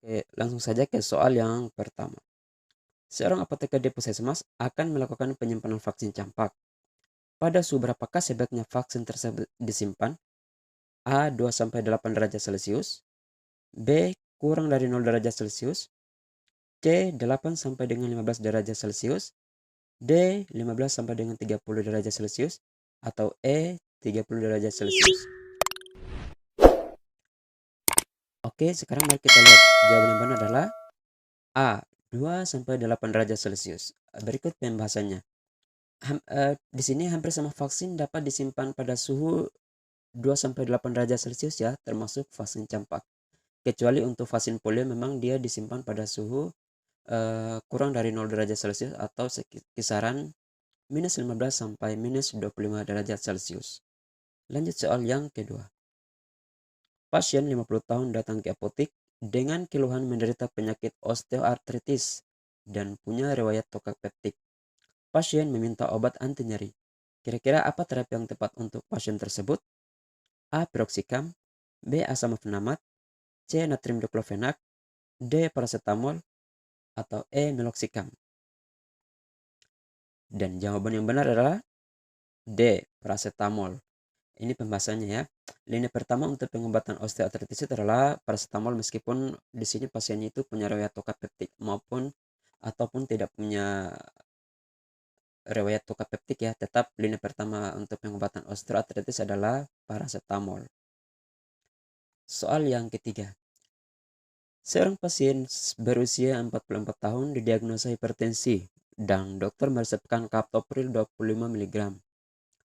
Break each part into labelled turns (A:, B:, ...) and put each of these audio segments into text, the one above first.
A: Oke, langsung saja ke soal yang pertama. Seorang apoteker di Puskesmas akan melakukan penyimpanan vaksin campak. Pada suhu berapakah sebaiknya vaksin tersebut disimpan? A. 2-8 derajat Celcius. B. Kurang dari 0 derajat Celcius. C. 8 sampai dengan 15 derajat Celcius. D. 15 sampai dengan 30 derajat Celcius. Atau E. 30 derajat Celcius. Oke, sekarang mari kita lihat. Jawaban yang benar adalah A. 2-8 derajat Celcius. Berikut pembahasannya. Di sini hampir semua vaksin dapat disimpan pada suhu 2-8 derajat Celcius ya, termasuk vaksin campak. Kecuali untuk vaksin polio memang dia disimpan pada suhu kurang dari 0 derajat Celcius atau kisaran -15 sampai -25 derajat Celcius. Lanjut soal yang kedua. Pasien 50 tahun datang ke apotek dengan keluhan menderita penyakit osteoartritis dan punya riwayat tokak peptik. Pasien meminta obat anti nyeri. Kira-kira apa terapi yang tepat untuk pasien tersebut? A. Piroxicam. B. Asam flavonoid. C. Natrium diklofenak. D. Paracetamol. Atau E. Meloxicam. Dan jawaban yang benar adalah D. Paracetamol. Ini pembahasannya ya. Lini pertama untuk pengobatan osteoartritis itu adalah paracetamol meskipun di sini pasiennya itu punya riwayat tokak peptik ataupun tidak punya riwayat tokak peptik ya, tetap lini pertama untuk pengobatan osteoartritis adalah paracetamol. Soal yang ketiga. Seorang pasien berusia 44 tahun didiagnosa hipertensi dan dokter meresepkan captopril 25 mg.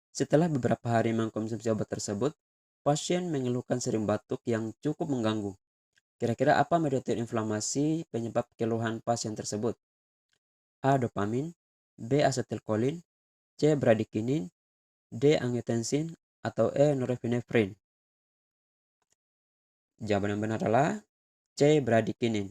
A: Setelah beberapa hari mengkonsumsi obat tersebut, pasien mengeluhkan sering batuk yang cukup mengganggu. Kira-kira apa mediator inflamasi penyebab keluhan pasien tersebut? A. Dopamin. B. Asetilkolin. C. Bradykinin. D. Angiotensin. Atau E. Norepinefrin. Jawaban yang benar adalah C. Bradykinin.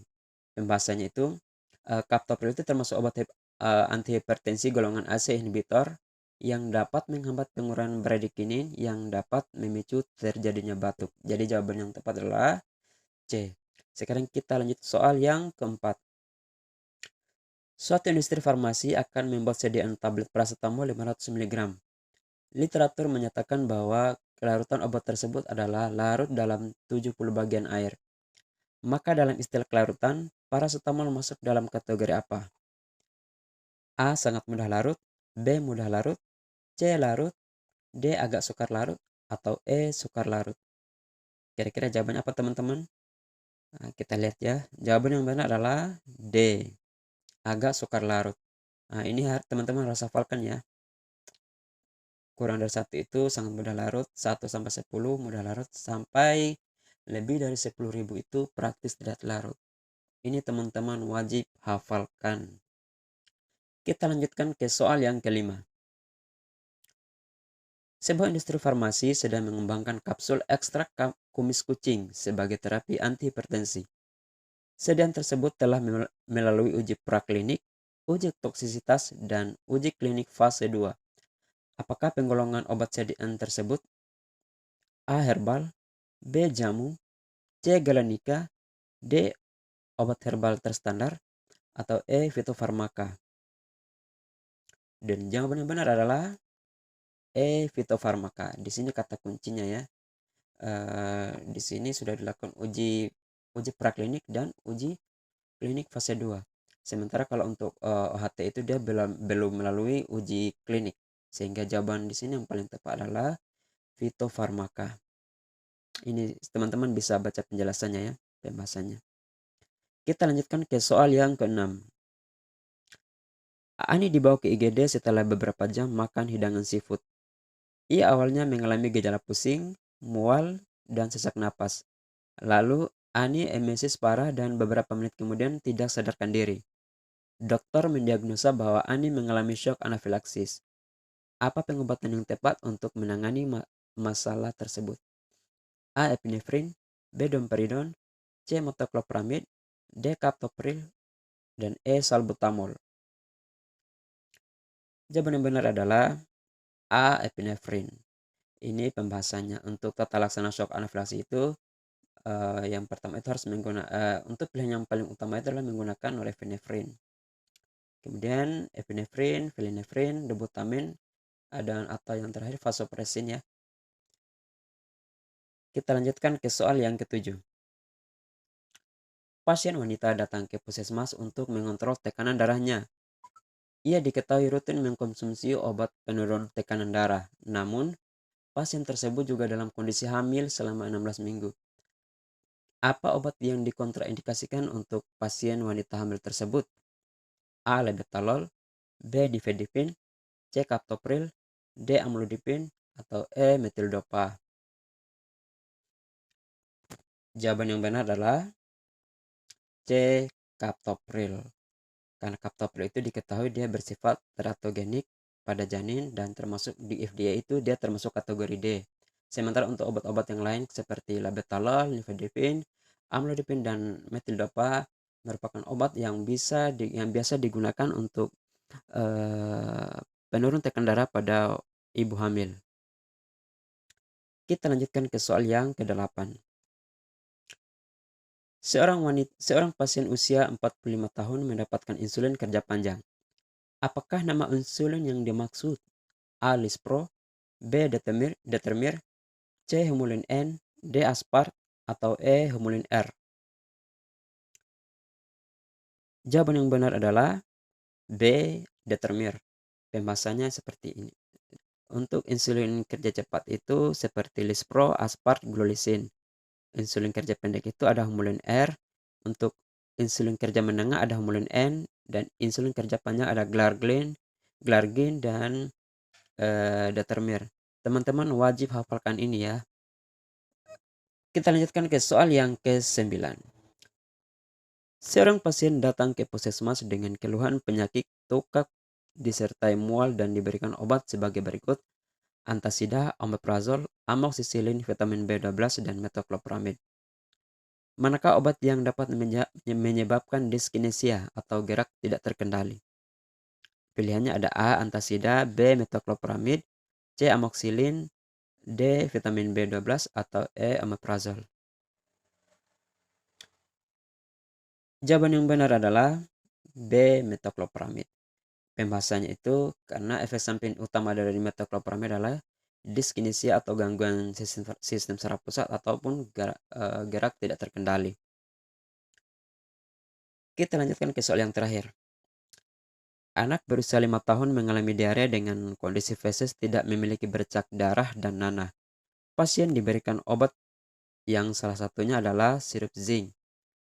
A: Pembahasannya itu captopril itu termasuk obat antihipertensi golongan AC inhibitor yang dapat menghambat pengurahan bradykinin yang dapat memicu terjadinya batuk. Jadi jawaban yang tepat adalah C. Sekarang kita lanjut soal yang keempat. Suatu industri farmasi akan membuat sediaan tablet paracetamol 500 mg. Literatur menyatakan bahwa kelarutan obat tersebut adalah larut dalam 70 bagian air. Maka dalam istilah kelarutan, paracetamol masuk dalam kategori apa? A. Sangat mudah larut. B. Mudah larut. C. Larut. D. Agak sukar larut. Atau E. Sukar larut. Kira-kira jawabannya apa teman-teman? Nah, kita lihat ya. Jawaban yang benar adalah D. Agak sukar larut. Nah, ini teman-teman harus hafalkan ya. Kurang dari 1 itu sangat mudah larut. 1-10 mudah larut. Sampai lebih dari 10.000 itu praktis tidak larut. Ini teman-teman wajib hafalkan. Kita lanjutkan ke soal yang kelima. Sebuah industri farmasi sedang mengembangkan kapsul ekstrak kumis kucing sebagai terapi antihipertensi. Sediaan tersebut telah melalui uji praklinik, uji toksisitas, dan uji klinik fase 2. Apakah penggolongan obat sediaan tersebut? A. Herbal. B. Jamu. C. Galenika. D. Obat herbal terstandar. Atau E. Fitofarmaka. Dan jawaban yang benar adalah E. Fitofarmaka. Di sini kata kuncinya ya. Di sini sudah dilakukan uji praklinik dan uji klinik fase 2. Sementara kalau untuk OHT itu dia belum melalui uji klinik. Sehingga jawaban di sini yang paling tepat adalah fitofarmaka. Ini teman-teman bisa baca penjelasannya ya, pembahasannya. Kita lanjutkan ke soal yang ke-6. Ani dibawa ke IGD setelah beberapa jam makan hidangan seafood. Ia awalnya mengalami gejala pusing, mual, dan sesak napas. Lalu Ani emesis parah dan beberapa menit kemudian tidak sadarkan diri. Dokter mendiagnosa bahwa Ani mengalami shock anafilaksis. Apa pengobatan yang tepat untuk menangani masalah tersebut? A. Epinefrin. B. Domperidon. C. Metoclopramid. D. Captopril. Dan E. Salbutamol. Jawaban yang benar adalah A. Epinefrin. Ini pembahasannya. Untuk tata laksana shock anafilaksi itu Yang pertama itu harus menggunakan untuk pilihan yang paling utama itu adalah menggunakan norepinefrin. Kemudian epinefrin, filinefrin, dibutamin, dan atau yang terakhir vasopressin ya. Kita lanjutkan ke soal yang ketujuh. Pasien wanita datang ke puskesmas untuk mengontrol tekanan darahnya. Ia diketahui rutin mengkonsumsi obat penurun tekanan darah. Namun, pasien tersebut juga dalam kondisi hamil selama 16 minggu. Apa obat yang dikontraindikasikan untuk pasien wanita hamil tersebut? A. Labetalol, B. Difedipin, C. Captopril, D. Amlodipin, atau E. Metildopa. Jawaban yang benar adalah C. Captopril. Karena captopril itu diketahui dia bersifat teratogenik pada janin dan termasuk di FDA itu dia termasuk kategori D. Sementara untuk obat-obat yang lain seperti labetalol, nifedipin, amlodipin, dan metildopa merupakan obat yang biasa digunakan untuk penurun tekanan darah pada ibu hamil. Kita lanjutkan ke soal yang ke-8. Seorang pasien usia 45 tahun mendapatkan insulin kerja panjang. Apakah nama insulin yang dimaksud? A. Lispro, B. Determir, C. Humulin N, D. Aspart, atau E. Humulin R. Jawaban yang benar adalah B. Determir. Pembahasannya seperti ini. Untuk insulin kerja cepat itu seperti Lispro, Aspart, Glulisin. Insulin kerja pendek itu ada Humulin R. Untuk insulin kerja menengah ada Humulin N. Dan insulin kerja panjang ada Glargin, dan Determir. Teman-teman wajib hafalkan ini ya. Kita lanjutkan ke soal yang ke-9. Seorang pasien datang ke puskesmas dengan keluhan penyakit tokak disertai mual dan diberikan obat sebagai berikut: antasida, omeprazol, amoxicillin, vitamin B12, dan metoclopramid. Manakah obat yang dapat menyebabkan dyskinesia atau gerak tidak terkendali? Pilihannya ada A. Antasida, B. Metoclopramid, C. Amoxicillin, D. Vitamin B12, atau E. Omeprazol. Jawaban yang benar adalah B. Metoclopramid. Pembahasannya itu karena efek samping utama dari metoclopramid adalah dyskinesia atau gangguan sistem saraf pusat ataupun gerak tidak terkendali. Kita lanjutkan ke soal yang terakhir. Anak berusia 5 tahun mengalami diare dengan kondisi feses tidak memiliki bercak darah dan nanah. Pasien diberikan obat yang salah satunya adalah sirup zinc.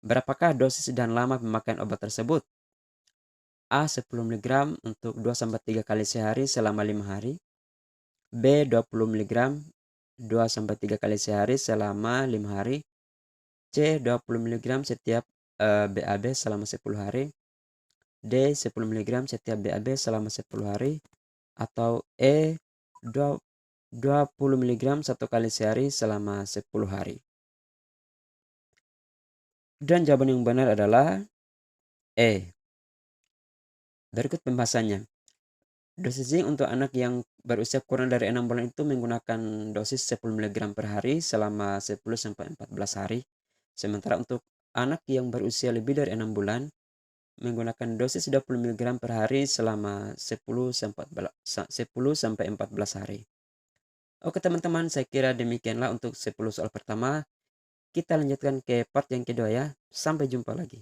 A: Berapakah dosis dan lama pemakaian obat tersebut? A. 10 mg untuk 2-3 kali sehari selama 5 hari. B. 20 mg 2-3 kali sehari selama 5 hari. C. 20 mg setiap BAB selama 10 hari. D. 10 mg setiap BAB selama 10 hari. Atau E. 20 mg 1 kali sehari selama 10 hari. Dan jawaban yang benar adalah E. Berikut pembahasannya. Dosis zinc untuk anak yang berusia kurang dari 6 bulan itu menggunakan dosis 10 mg per hari selama 10-14 hari. Sementara untuk anak yang berusia lebih dari 6 bulan menggunakan dosis 20 mg per hari selama 10-14 hari. Oke teman-teman, saya kira demikianlah untuk 10 soal pertama. Kita lanjutkan ke part yang kedua ya. Sampai jumpa lagi.